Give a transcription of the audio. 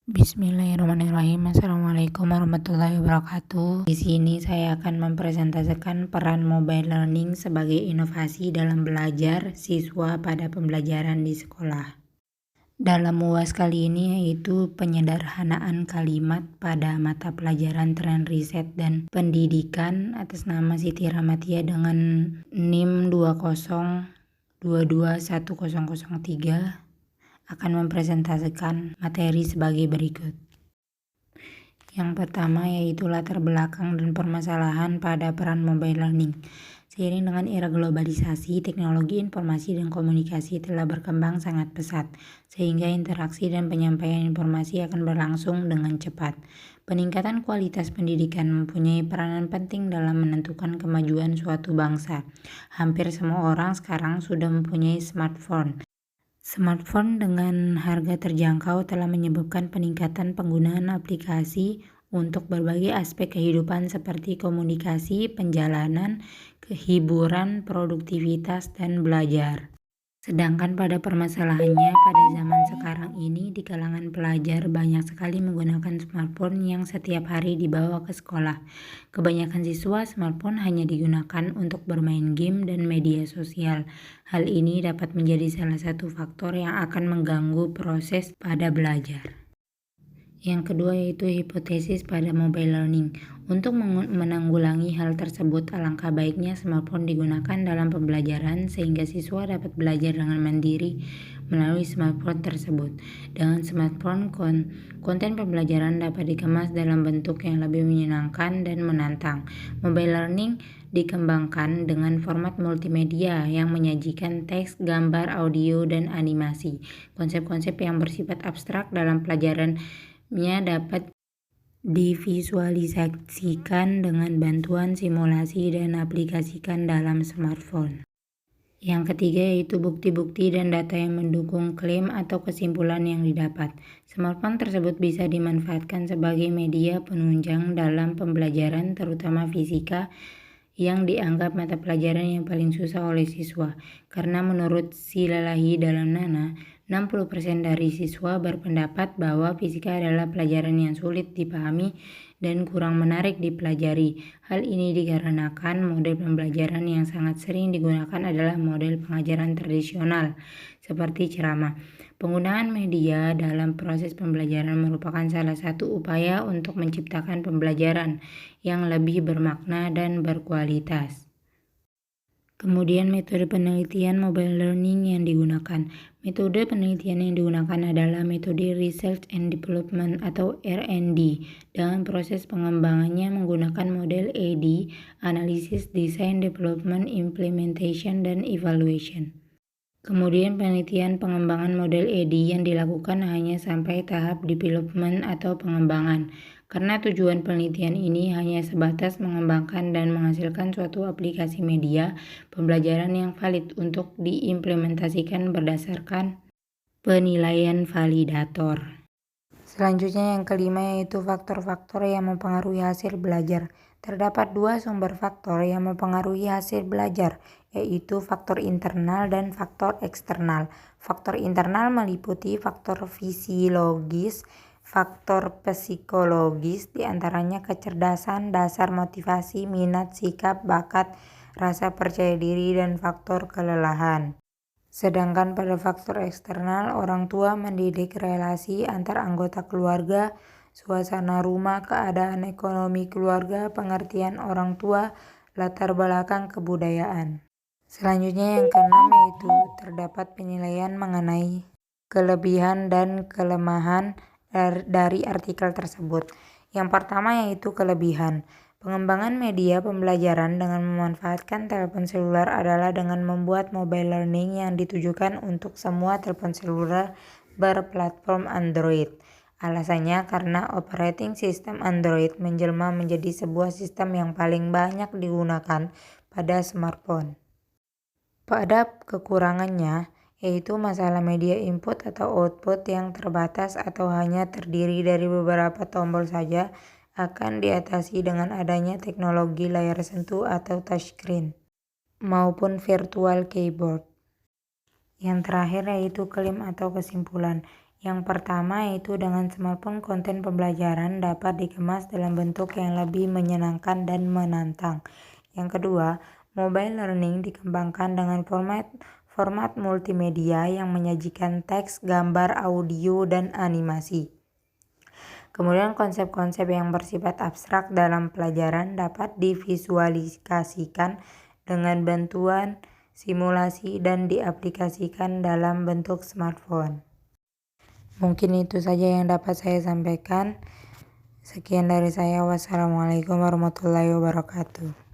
Bismillahirrahmanirrahim. Assalamualaikum warahmatullahi wabarakatuh. Di sini saya akan mempresentasikan peran mobile learning sebagai inovasi dalam belajar siswa pada pembelajaran di sekolah. Dalam UAS kali ini yaitu penyederhanaan kalimat pada mata pelajaran tren riset dan pendidikan atas nama Siti Rahmatia dengan NIM 2022103 akan mempresentasikan materi sebagai berikut. Yang pertama yaitu latar belakang dan permasalahan pada peran mobile learning. Seiring dengan era globalisasi, teknologi informasi dan komunikasi telah berkembang sangat pesat, sehingga interaksi dan penyampaian informasi akan berlangsung dengan cepat. Peningkatan kualitas pendidikan mempunyai peranan penting dalam menentukan kemajuan suatu bangsa. Hampir semua orang sekarang sudah mempunyai smartphone. Smartphone dengan harga terjangkau telah menyebabkan peningkatan penggunaan aplikasi untuk berbagai aspek kehidupan seperti komunikasi, penjalanan, hiburan, produktivitas, dan belajar. Sedangkan pada permasalahannya pada zaman sekarang ini di kalangan pelajar banyak sekali menggunakan smartphone yang setiap hari dibawa ke sekolah. Kebanyakan siswa smartphone hanya digunakan untuk bermain game dan media sosial. Hal ini dapat menjadi salah satu faktor yang akan mengganggu proses pada belajar. Yang kedua yaitu hipotesis pada mobile learning. Untuk menanggulangi hal tersebut, alangkah baiknya smartphone digunakan dalam pembelajaran sehingga siswa dapat belajar dengan mandiri melalui smartphone tersebut. Dengan smartphone, konten pembelajaran dapat dikemas dalam bentuk yang lebih menyenangkan dan menantang. Mobile learning dikembangkan dengan format multimedia yang menyajikan teks, gambar, audio, dan animasi. Konsep-konsep yang bersifat abstrak dalam pelajarannya dapat divisualisasikan dengan bantuan simulasi dan aplikasikan dalam smartphone. Yang ketiga yaitu bukti-bukti dan data yang mendukung klaim atau kesimpulan yang didapat. Smartphone tersebut bisa dimanfaatkan sebagai media penunjang dalam pembelajaran terutama fisika yang dianggap mata pelajaran yang paling susah oleh siswa. Karena menurut Silalahi dalam Nana, 60% dari siswa berpendapat bahwa fisika adalah pelajaran yang sulit dipahami dan kurang menarik dipelajari. Hal ini dikarenakan model pembelajaran yang sangat sering digunakan adalah model pengajaran tradisional seperti ceramah. Penggunaan media dalam proses pembelajaran merupakan salah satu upaya untuk menciptakan pembelajaran yang lebih bermakna dan berkualitas. Kemudian metode penelitian mobile learning yang digunakan. Metode penelitian yang digunakan adalah metode Research and Development atau R&D. Dengan proses pengembangannya menggunakan model AD, Analysis, Design, Development, Implementation, dan Evaluation. Kemudian penelitian pengembangan model AD yang dilakukan hanya sampai tahap development atau pengembangan. Karena tujuan penelitian ini hanya sebatas mengembangkan dan menghasilkan suatu aplikasi media pembelajaran yang valid untuk diimplementasikan berdasarkan penilaian validator. Selanjutnya yang kelima yaitu faktor-faktor yang mempengaruhi hasil belajar. Terdapat dua sumber faktor yang mempengaruhi hasil belajar, yaitu faktor internal dan faktor eksternal. Faktor internal meliputi faktor fisiologis, faktor psikologis, diantaranya kecerdasan, dasar motivasi, minat, sikap, bakat, rasa percaya diri, dan faktor kelelahan. Sedangkan pada faktor eksternal, orang tua mendidik relasi antar anggota keluarga, suasana rumah, keadaan ekonomi keluarga, pengertian orang tua, latar belakang kebudayaan. Selanjutnya yang keenam yaitu terdapat penilaian mengenai kelebihan dan kelemahan dari artikel tersebut. Yang pertama yaitu kelebihan. Pengembangan media pembelajaran dengan memanfaatkan telepon seluler adalah dengan membuat mobile learning yang ditujukan untuk semua telepon seluler berplatform Android. Alasannya karena operating system Android menjelma menjadi sebuah sistem yang paling banyak digunakan pada smartphone. Pada kekurangannya, yaitu masalah media input atau output yang terbatas atau hanya terdiri dari beberapa tombol saja, akan diatasi dengan adanya teknologi layar sentuh atau touchscreen maupun virtual keyboard. Yang terakhir yaitu klaim atau kesimpulan. Yang pertama yaitu dengan smartphone konten pembelajaran dapat dikemas dalam bentuk yang lebih menyenangkan dan menantang. Yang kedua, mobile learning dikembangkan dengan format multimedia yang menyajikan teks, gambar, audio, dan animasi. Kemudian konsep-konsep yang bersifat abstrak dalam pelajaran dapat divisualisasikan dengan bantuan simulasi dan diaplikasikan dalam bentuk smartphone. Mungkin itu saja yang dapat saya sampaikan. Sekian dari saya. Wassalamualaikum warahmatullahi wabarakatuh.